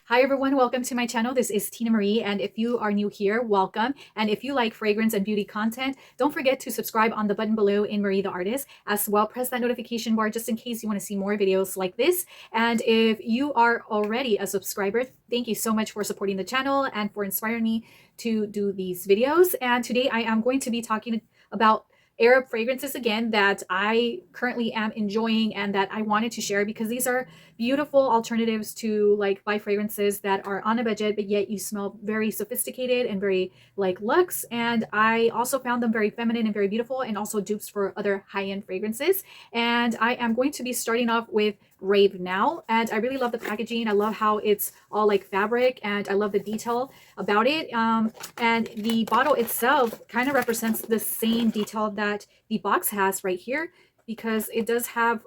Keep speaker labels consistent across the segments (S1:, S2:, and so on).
S1: Hi everyone, welcome to my channel. This is Tina Marie, and if you are new here, welcome. And if you like fragrance and beauty content, don't forget to subscribe on the button below in Marie the Artist. As well, press that notification bar just in case you want to see more videos like this. And if you are already a subscriber, thank you so much for supporting the channel and for inspiring me to do these videos. And today I am going to be talking about Arab fragrances again that I currently am enjoying and that I wanted to share because these are beautiful alternatives to like buy fragrances that are on a budget but yet you smell very sophisticated and very like luxe. And I also found them very feminine and very beautiful and also dupes for other high-end fragrances. And I am going to be starting off with Rave now, and I really love the packaging. I love how it's all like fabric and I love the detail about it. And the bottle itself kind of represents the same detail that the box has right here, because it does have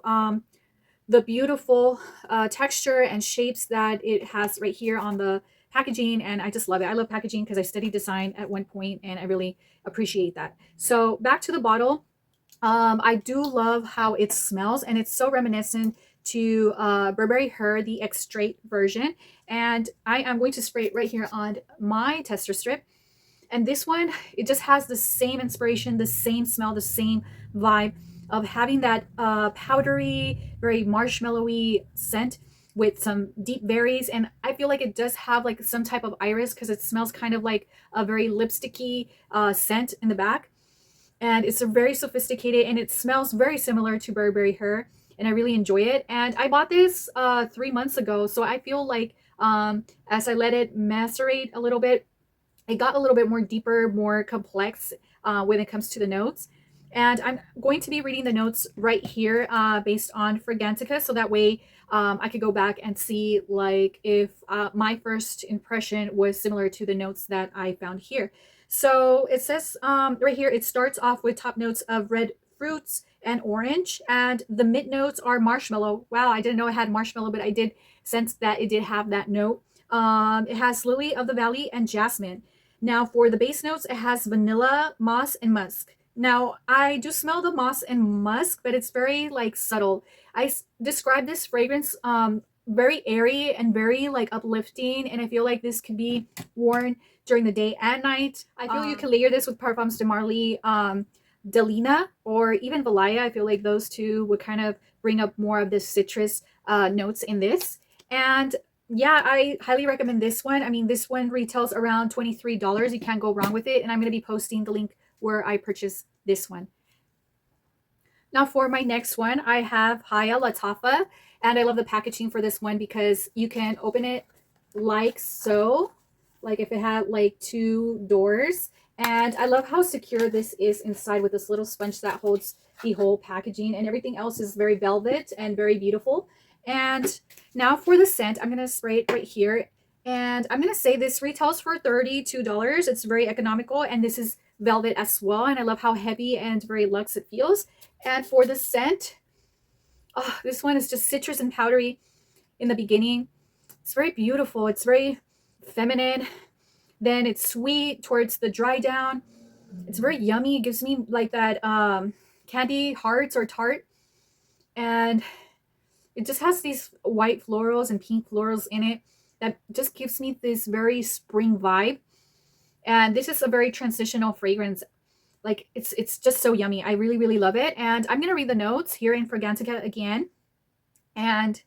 S1: the beautiful texture and shapes that it has right here on the packaging. And I just love it. I love packaging because I studied design at one point and I really appreciate that. So back to the bottle. I do love how it smells, and it's so reminiscent to Burberry Her, the extrait version. And I am going to spray it right here on my tester strip. And this one, it just has the same inspiration, the same smell, the same vibe of having that powdery, very marshmallowy scent with some deep berries. And I feel like it does have like some type of iris because it smells kind of like a very lipsticky scent in the back. And it's a very sophisticated and it smells very similar to Burberry Her, and I really enjoy it. And I bought this 3 months ago, so I feel like as I let it macerate a little bit, it got a little bit more deeper, more complex when it comes to the notes. And I'm going to be reading the notes right here based on Fragrantica, so that way I could go back and see like if my first impression was similar to the notes that I found here. So it says right here, it starts off with top notes of red fruits and orange, and the mid notes are marshmallow. Wow, I didn't know it had marshmallow, but I did sense that it did have that note. It has lily of the valley and jasmine. Now for the base notes, it has vanilla, moss, and musk. Now I do smell the moss and musk, but it's very like subtle. Describe this fragrance very airy and very like uplifting, and I feel like this could be worn during the day and night. I feel you can layer this with Parfums de Marly, Delina, or even Valaya. I feel like those two would kind of bring up more of the citrus notes in this. And yeah, I highly recommend this one. I mean, this one retails around $23. You can't go wrong with it. And I'm going to be posting the link where I purchased this one. Now for my next one, I have Haya Lattafa. And I love the packaging for this one because you can open it like so, like if it had like two doors. And I love how secure this is inside with this little sponge that holds the whole packaging, and everything else is very velvet and very beautiful. And now for the scent, I'm going to spray it right here. And I'm going to say this retails for $32. It's very economical, and this is velvet as well. And I love how heavy and very luxe it feels. And for the scent, oh, this one is just citrus and powdery in the beginning. It's very beautiful. It's very feminine. Then it's sweet towards the dry down. It's very yummy. It gives me like that candy hearts or tart. And it just has these white florals and pink florals in it that just gives me this very spring vibe. And this is a very transitional fragrance. Like it's just so yummy. I really, really love it. And I'm going to read the notes here in Fragrantica again. And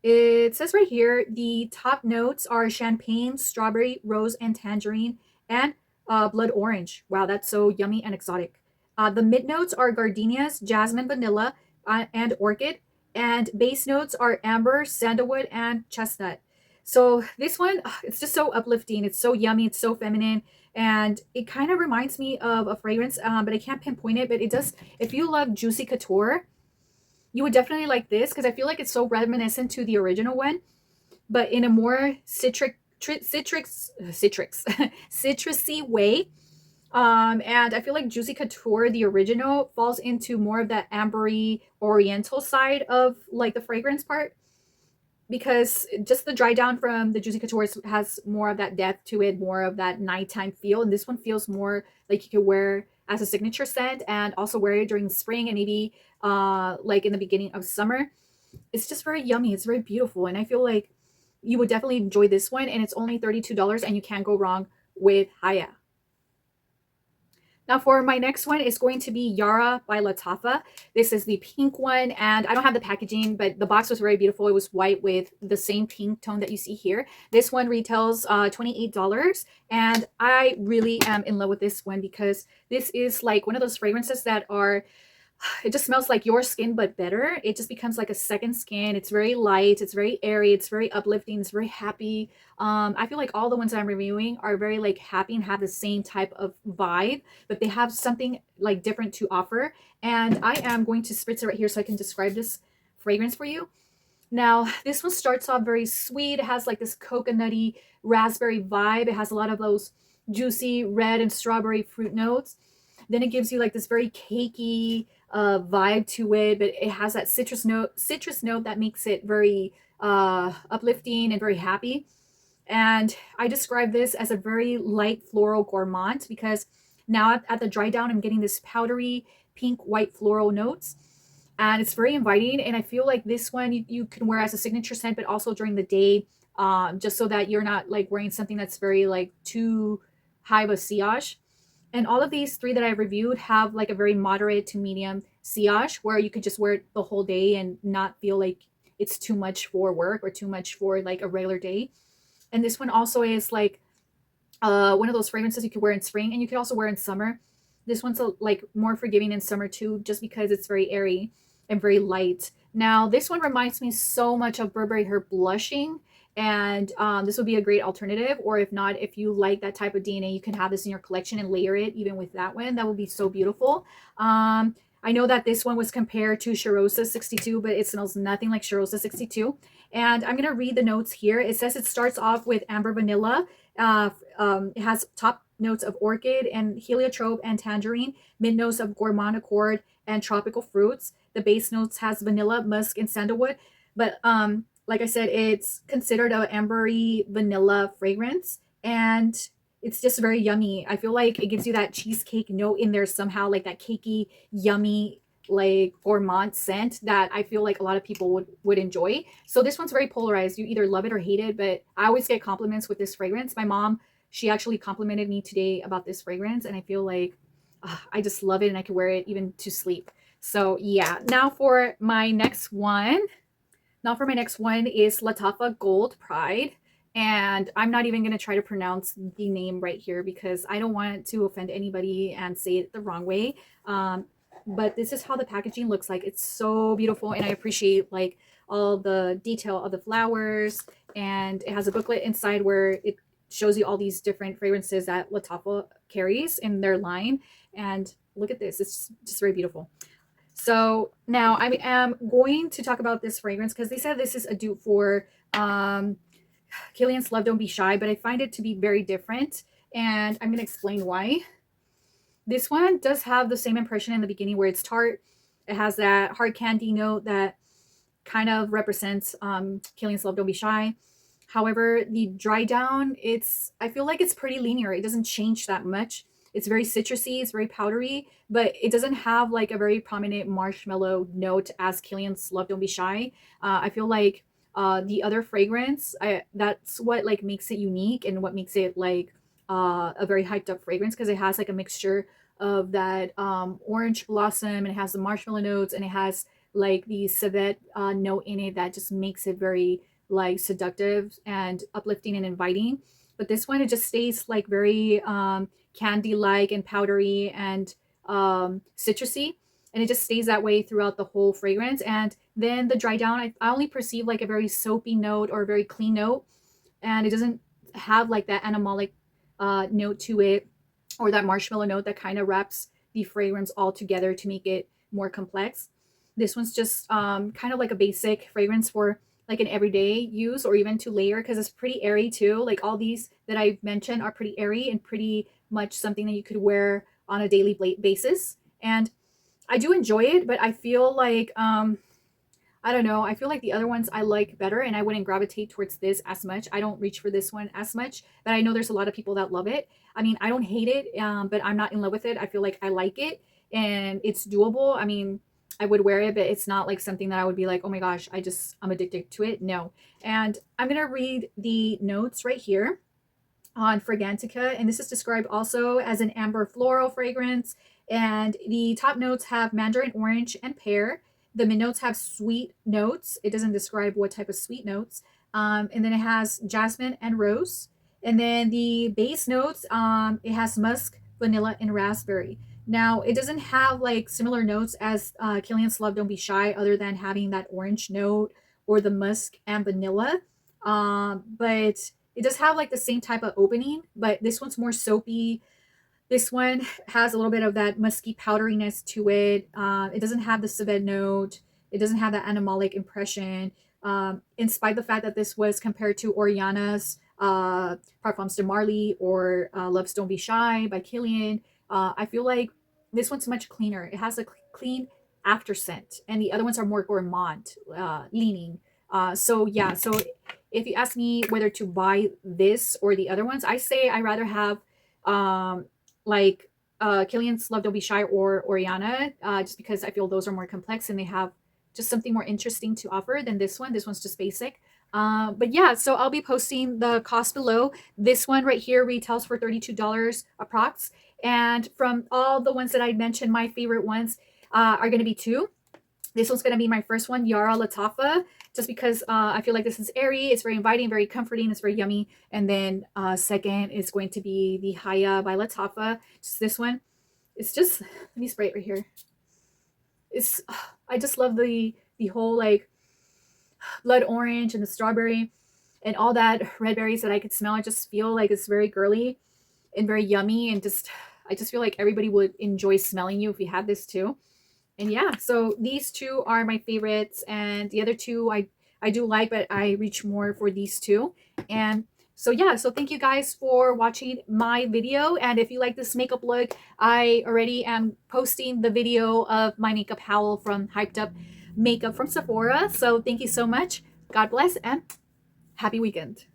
S1: it says right here, the top notes are champagne, strawberry, rose, and tangerine, and blood orange. Wow, that's so yummy and exotic. The mid notes are gardenias, jasmine, vanilla, and orchid. And base notes are amber, sandalwood, and chestnut. So this one, it's just so uplifting. It's so yummy. It's so feminine. And it kind of reminds me of a fragrance, but I can't pinpoint it. But it does, if you love Juicy Couture, you would definitely like this because I feel like it's so reminiscent to the original one, but in a more citrusy way. And I feel like Juicy Couture, the original, falls into more of that ambery oriental side of like the fragrance part, because just the dry down from the Juicy Couture has more of that depth to it, more of that nighttime feel. And this one feels more like you could wear as a signature scent and also wear it during spring and maybe like in the beginning of summer. It's just very yummy. It's very beautiful. And I feel like you would definitely enjoy this one, and it's only $32, and you can't go wrong with Haya. Now for my next one is going to be Yara by Lattafa. This is the pink one, and I don't have the packaging, but the box was very beautiful. It was white with the same pink tone that you see here. This one retails $28, and I really am in love with this one because this is like one of those fragrances that are, it just smells like your skin but better. It just becomes like a second skin. It's very light, it's very airy, it's very uplifting, it's very happy. I feel like all the ones that I'm reviewing are very like happy and have the same type of vibe, but they have something like different to offer. And I am going to spritz it right here so I can describe this fragrance for you. Now, this one starts off very sweet. It has like this coconutty raspberry vibe. It has a lot of those juicy red and strawberry fruit notes. Then it gives you like this very cakey vibe to it, but it has that citrus note that makes it very uplifting and very happy. And I describe this as a very light floral gourmand because now at the dry down, I'm getting this powdery pink white floral notes. And it's very inviting. And I feel like this one you can wear as a signature scent, but also during the day, just so that you're not like wearing something that's very like too high of a sillage. And all of these three that I reviewed have like a very moderate to medium sillage where you could just wear it the whole day and not feel like it's too much for work or too much for like a regular day. And this one also is like one of those fragrances you could wear in spring and you could also wear in summer. This one's like more forgiving in summer too, just because it's very airy and very light. Now this one reminds me so much of Burberry Her Blushing, and this would be a great alternative. Or if not, if you like that type of DNA, you can have this in your collection and layer it even with that one. That would be so beautiful. I know that this one was compared to Charosa 62, but it smells nothing like Charosa 62. And I'm going to read the notes here. It says it starts off with amber vanilla. It has top notes of orchid and heliotrope and tangerine, mid notes of gourmand accord and tropical fruits. The base notes has vanilla, musk, and sandalwood. But like I said, it's considered a ambery vanilla fragrance, and it's just very yummy. I feel like it gives you that cheesecake note in there somehow, like that cakey, yummy, like gourmand scent that I feel like a lot of people would enjoy. So this one's very polarized. You either love it or hate it, but I always get compliments with this fragrance. My mom, she actually complimented me today about this fragrance, and I feel like I just love it and I can wear it even to sleep. So yeah, now for my next one. Now for my next one is Lattafa Gold Pride. And I'm not even going to try to pronounce the name right here because I don't want to offend anybody and say it the wrong way. But this is how the packaging looks like. It's so beautiful, and I appreciate like all the detail of the flowers. And it has a booklet inside where it shows you all these different fragrances that Lattafa carries in their line. And look at this. It's just very beautiful. So now I am going to talk about this fragrance because they said this is a dupe for Killian's Love Don't Be Shy, but I find it to be very different, and I'm going to explain why. This one does have the same impression in the beginning where it's tart. It has that hard candy note that kind of represents Killian's Love Don't Be Shy. However, the dry down, I feel like it's pretty linear. It doesn't change that much. It's very citrusy, it's very powdery, but it doesn't have like a very prominent marshmallow note as Killian's Love Don't Be Shy. I feel like the other fragrance, that's what like makes it unique and what makes it like a very hyped up fragrance, because it has like a mixture of that orange blossom, and it has the marshmallow notes, and it has like the civet note in it that just makes it very like seductive and uplifting and inviting. But this one, it just stays like very candy like and powdery and citrusy, and it just stays that way throughout the whole fragrance. And then the dry down, I only perceive like a very soapy note or a very clean note, and it doesn't have like that animalic note to it, or that marshmallow note that kind of wraps the fragrance all together to make it more complex. This one's just kind of like a basic fragrance for like an everyday use, or even to layer, because it's pretty airy too. Like all these that I've mentioned are pretty airy and pretty much something that you could wear on a daily basis. And I do enjoy it, but I feel like I don't know. I feel like the other ones I like better, and I wouldn't gravitate towards this as much. I don't reach for this one as much, but I know there's a lot of people that love it. I mean, I don't hate it, but I'm not in love with it. I feel like I like it, and it's doable. I mean, I would wear it, but it's not like something that I would be like, oh my gosh, I'm addicted to it. No. And I'm going to read the notes right here on Fragrantica, and this is described also as an amber floral fragrance. And the top notes have mandarin orange and pear. The mid notes have sweet notes. It doesn't describe what type of sweet notes. And then it has jasmine and rose. And then the base notes, it has musk, vanilla, and raspberry. Now, it doesn't have like similar notes as Killian's Love Don't Be Shy, other than having that orange note or the musk and vanilla. But it does have like the same type of opening, but this one's more soapy. This one has a little bit of that musky powderiness to it. It doesn't have the civet note. It doesn't have that animalic impression. In spite of the fact that this was compared to Oriana's Parfums de Marly or Loves Don't Be Shy by Killian, I feel like this one's much cleaner. It has a clean after scent, and the other ones are more gourmand leaning. So yeah, so if you ask me whether to buy this or the other ones, I say I rather have um, like Killian's Love Don't Be Shy or Oriana, just because I feel those are more complex and they have just something more interesting to offer than this one. This one's just basic. But yeah, so I'll be posting the cost below. This one right here retails for $32 approx. And from all the ones that I mentioned, my favorite ones are going to be two. This one's going to be my first one, Yara Lattafa, just because I feel like this is airy. It's very inviting, very comforting. It's very yummy. And then second is going to be the Haya by Lattafa. Just this one. It's just, let me spray it right here. It's, I just love the whole like blood orange and the strawberry and all that red berries that I could smell. I just feel like it's very girly and very yummy, and just, I just feel like everybody would enjoy smelling you if you had this too. And yeah, so these two are my favorites, and the other two I do like, but I reach more for these two. And so yeah, so thank you guys for watching my video. And if you like this makeup look, I already am posting the video of my makeup haul from Hyped Up Makeup from Sephora. So thank you so much. God bless and happy weekend.